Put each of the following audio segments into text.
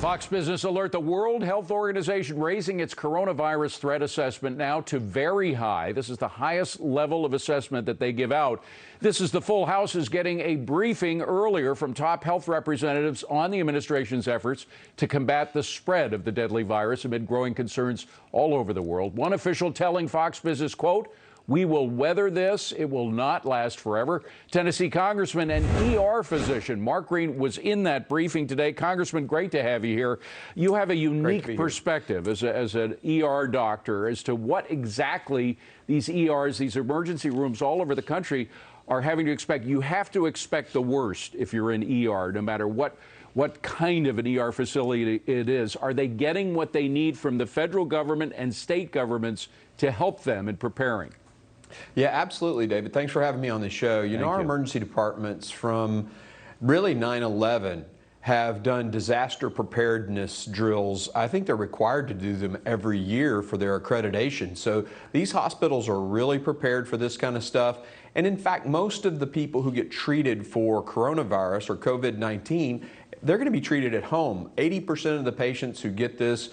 Fox Business Alert, the World Health Organization raising its coronavirus threat assessment now to very high. This is the highest level of assessment that they give out. This is the full House is getting a briefing earlier from top health representatives on the administration's efforts to combat the spread of the deadly virus amid growing concerns all over the world. One official telling Fox Business, quote, "We will weather this. It will not last forever." Tennessee Congressman and ER physician Mark Green was in that briefing today. Congressman, great to have you here. You have a unique perspective as an ER doctor as to what exactly these ERs, these emergency rooms all over the country are having to expect. You have to expect the worst if you're in ER, no matter what kind of an ER facility it is. Are they getting what they need from the federal government and state governments to help them in preparing? Yeah, absolutely, David. Thanks for having me on the show. You know, our emergency departments from really 9/11 have done disaster preparedness drills. I think they're required to do them every year for their accreditation. So these hospitals are really prepared for this kind of stuff. And in fact, most of the people who get treated for coronavirus or COVID-19, they're going to be treated at home. 80% of the patients who get this,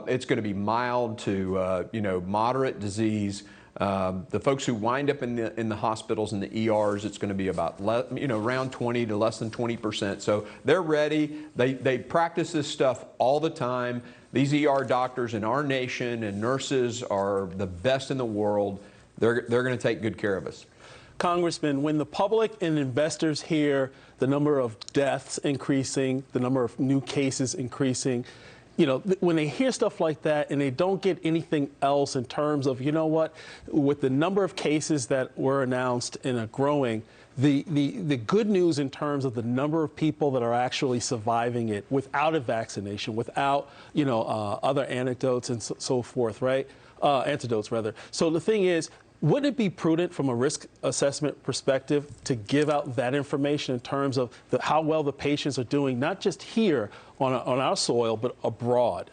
it's going to be mild to moderate disease. The folks who wind up in the hospitals and the ERs, it's going to be about around 20 to less than 20%. So they're ready. They practice this stuff all the time. These ER doctors in our nation and nurses are the best in the world. They're going to take good care of us. Congressman, when the public and investors hear the number of deaths increasing, the number of new cases increasing, you know, when they hear stuff like that and they don't get anything else in terms of, you know what, with the number of cases that were announced and are growing, the good news in terms of the number of people that are actually surviving it without a vaccination, without, other anecdotes and so forth, right? Antidotes, rather. So the thing is, wouldn't it be prudent from a risk assessment perspective to give out that information in terms of how well the patients are doing, not just here on our soil, but abroad?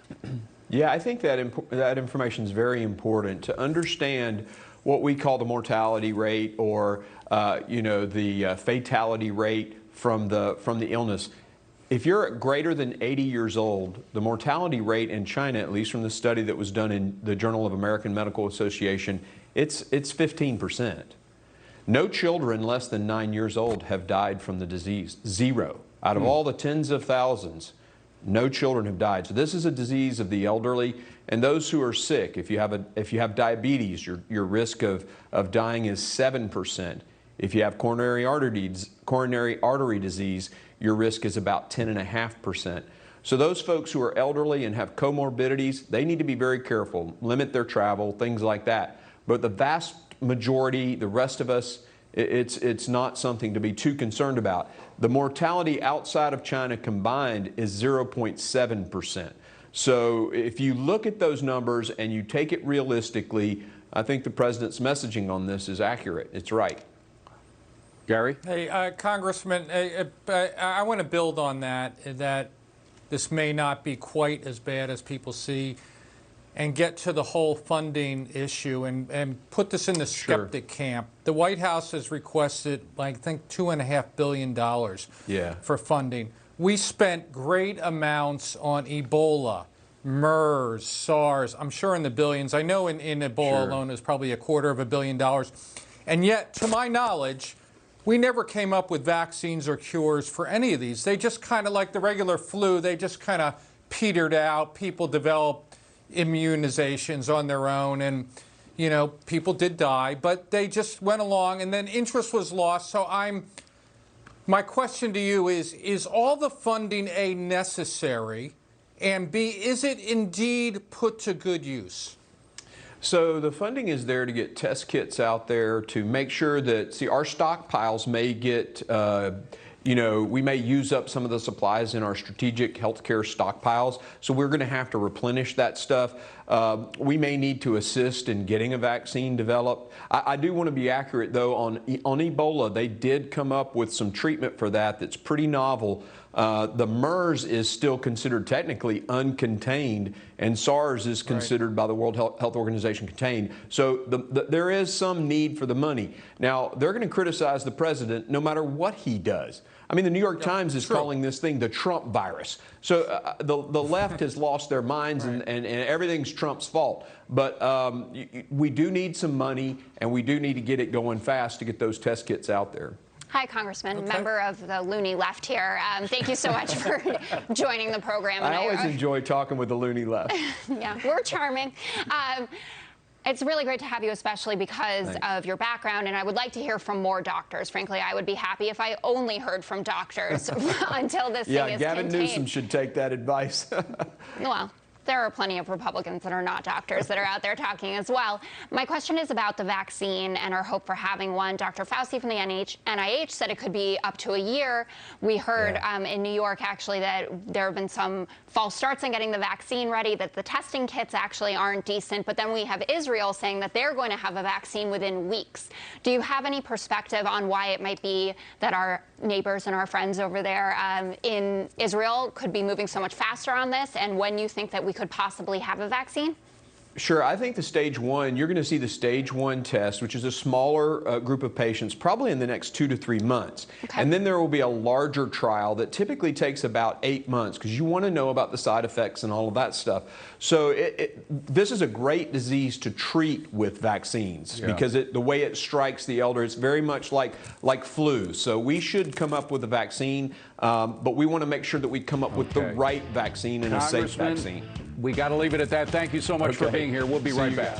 Yeah, I think that information is very important to understand what we call the mortality rate or the fatality rate from the illness. If you're greater than 80 years old, the mortality rate in China, at least from the study that was done in the Journal of American Medical Association, it's 15%. No children less than 9 years old have died from the disease. Zero. Out of all the tens of thousands, no children have died. So this is a disease of the elderly and those who are sick. If you have diabetes, your risk of dying is 7%. If you have coronary artery disease, your risk is about 10.5%. So those folks who are elderly and have comorbidities, they need to be very careful, limit their travel, things like that. But the vast majority, the rest of us, it's not something to be too concerned about. The mortality outside of China combined is 0.7%. So if you look at those numbers and you take it realistically, I think the president's messaging on this is accurate. It's right. Gary? Hey, Congressman, I want to build on that this may not be quite as bad as people see, and get to the whole funding issue and put this in the skeptic camp. The White House has requested, I think, $2.5 billion for funding. We spent great amounts on Ebola, MERS, SARS, I'm sure in the billions. I know in Ebola alone is probably $250 million. And yet, to my knowledge, we never came up with vaccines or cures for any of these. They just kind of, like the regular flu, they just kind of petered out. People developed immunizations on their own, and people did die, but they just went along, and then interest was lost. So my question to you is all the funding, A, necessary, and B, is it indeed put to good use? So the funding is there to get test kits out there to make sure that, our stockpiles may get, we may use up some of the supplies in our strategic healthcare stockpiles. So we're going to have to replenish that stuff. We may need to assist in getting a vaccine developed. I do want to be accurate, though, on Ebola. They did come up with some treatment for that's pretty novel. The MERS is still considered technically uncontained, and SARS is considered by the World Health Organization contained. So there is some need for the money. Now, they're going to criticize the president no matter what he does. I mean, the New York Times is calling this thing the Trump virus. So the left has lost their minds, and everything's Trump's fault. But we do need some money, and we do need to get it going fast to get those test kits out there. Hi, Congressman, member of the loony left here. Thank you so much for joining the program. I always enjoy talking with the loony left. Yeah, we're charming. It's really great to have you, especially because of your background, and I would like to hear from more doctors. Frankly, I would be happy if I only heard from doctors until this thing is Gavin contained. Newsom should take that advice. Well, there are plenty of Republicans that are not doctors that are out there talking as well. My question is about the vaccine and our hope for having one. Dr. Fauci from the NIH said it could be up to a year. We heard in New York, actually, that there have been some false starts in getting the vaccine ready, that the testing kits actually aren't decent. But then we have Israel saying that they're going to have a vaccine within weeks. Do you have any perspective on why it might be that our neighbors and our friends over there in Israel could be moving so much faster on this, and when you think that we could possibly have a vaccine? Sure. I think the stage one, you're going to see the stage one test, which is a smaller group of patients, probably in the next 2 to 3 months. Okay. And then there will be a larger trial that typically takes about 8 months, because you want to know about the side effects and all of that stuff. So this is a great disease to treat with vaccines, because the way it strikes the elder, it's very much like flu. So we should come up with a vaccine, but we want to make sure that we come up with the right vaccine and a safe vaccine. We got to leave it at that. Thank you so much for being here. We'll be right back.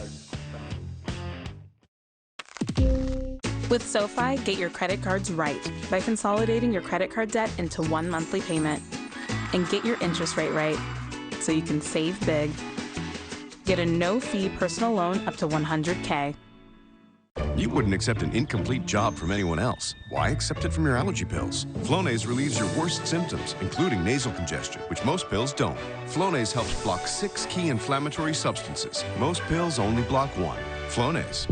With SoFi, get your credit cards right by consolidating your credit card debt into one monthly payment. And get your interest rate right so you can save big. Get a no-fee personal loan up to $100K. You wouldn't accept an incomplete job from anyone else. Why accept it from your allergy pills? Flonase relieves your worst symptoms, including nasal congestion, which most pills don't. Flonase helps block 6 key inflammatory substances. Most pills only block 1. Flonase.